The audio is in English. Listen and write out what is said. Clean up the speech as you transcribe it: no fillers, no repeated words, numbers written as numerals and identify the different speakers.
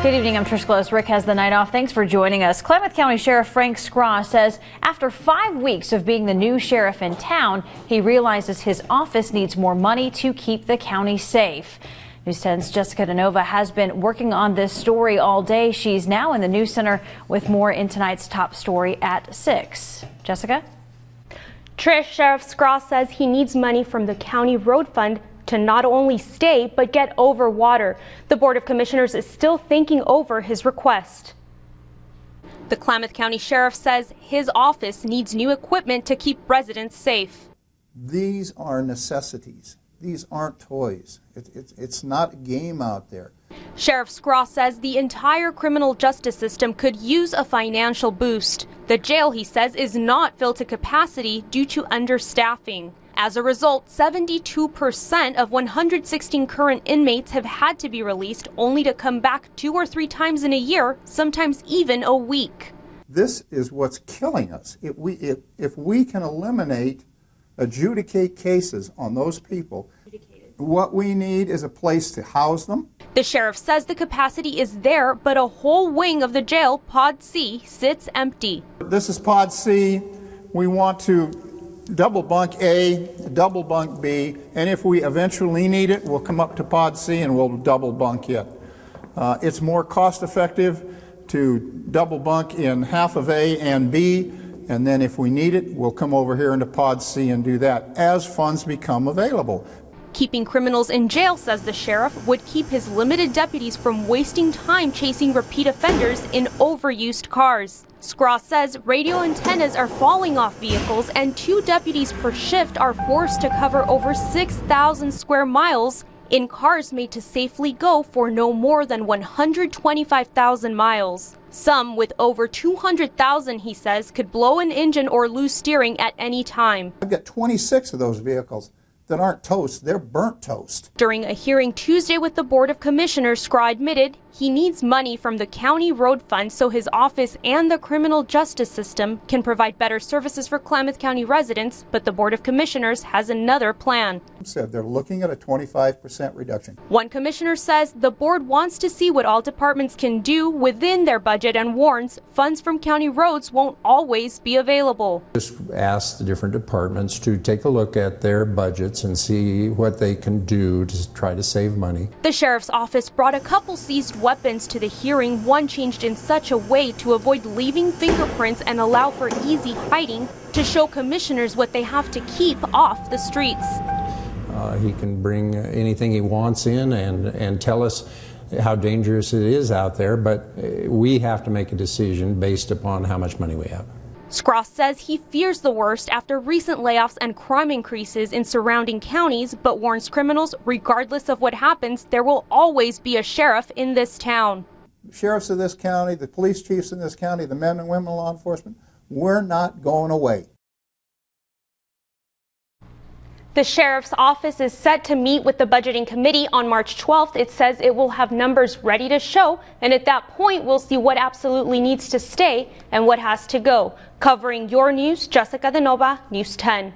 Speaker 1: Good evening, I'm Trish Close. Rick has the night off. Thanks for joining us. Klamath County Sheriff Frank Skrah says after 5 weeks of being the new sheriff in town, he realizes his office needs more money to keep the county safe. News 10's Jessica DeNova has been working on this story all day. She's now in the news center with more in tonight's top story at 6. Jessica?
Speaker 2: Trish, Sheriff Skrah says he needs money from the county road fund to not only stay, but get over water. The Board of Commissioners is still thinking over his request. The Klamath County Sheriff says his office needs new equipment to keep residents safe.
Speaker 3: These are necessities. These aren't toys. It's not a game out there.
Speaker 2: Sheriff Skrah says the entire criminal justice system could use a financial boost. The jail, he says, is not filled to capacity due to understaffing. As a result, 72% of 116 current inmates have had to be released, only to come back 2 or 3 times in a year, sometimes even a week.
Speaker 3: This is what's killing us. If we can adjudicate cases on those people, what we need is a place to house them.
Speaker 2: The sheriff says the capacity is there, but a whole wing of the jail, Pod C, sits empty.
Speaker 3: This is Pod C. We want to double bunk A, double bunk B, and if we eventually need it, we'll come up to Pod C and we'll double bunk it. It's more cost effective to double bunk in half of A and B, and then if we need it, we'll come over here into Pod C and do that as funds become available.
Speaker 2: Keeping criminals in jail, says the sheriff, would keep his limited deputies from wasting time chasing repeat offenders in overused cars. Skrah says radio antennas are falling off vehicles and 2 deputies per shift are forced to cover over 6,000 square miles in cars made to safely go for no more than 125,000 miles. Some with over 200,000, he says, could blow an engine or lose steering at any time.
Speaker 3: I've got 26 of those vehicles that aren't toast, they're burnt toast.
Speaker 2: During a hearing Tuesday with the Board of Commissioners, Skrah admitted he needs money from the county road fund so his office and the criminal justice system can provide better services for Klamath County residents, but the Board of Commissioners has another plan.
Speaker 3: Said they're looking at a 25% reduction.
Speaker 2: One commissioner says the board wants to see what all departments can do within their budget and warns funds from county roads won't always be available.
Speaker 4: Just ask the different departments to take a look at their budgets and see what they can do to try to save money.
Speaker 2: The sheriff's office brought a couple seized weapons to the hearing, one changed in such a way to avoid leaving fingerprints and allow for easy hiding to show commissioners what they have to keep off the streets.
Speaker 4: He can bring anything he wants in and tell us how dangerous it is out there, but we have to make a decision based upon how much money we have.
Speaker 2: Skrah says he fears the worst after recent layoffs and crime increases in surrounding counties, but warns criminals, regardless of what happens, there will always be a sheriff in this town.
Speaker 3: Sheriffs of this county, the police chiefs in this county, the men and women in law enforcement, we're not going away.
Speaker 2: The sheriff's office is set to meet with the budgeting committee on March 12th. It says it will have numbers ready to show, and at that point we'll see what absolutely needs to stay and what has to go. Covering your news, Jessica DeNova, News 10.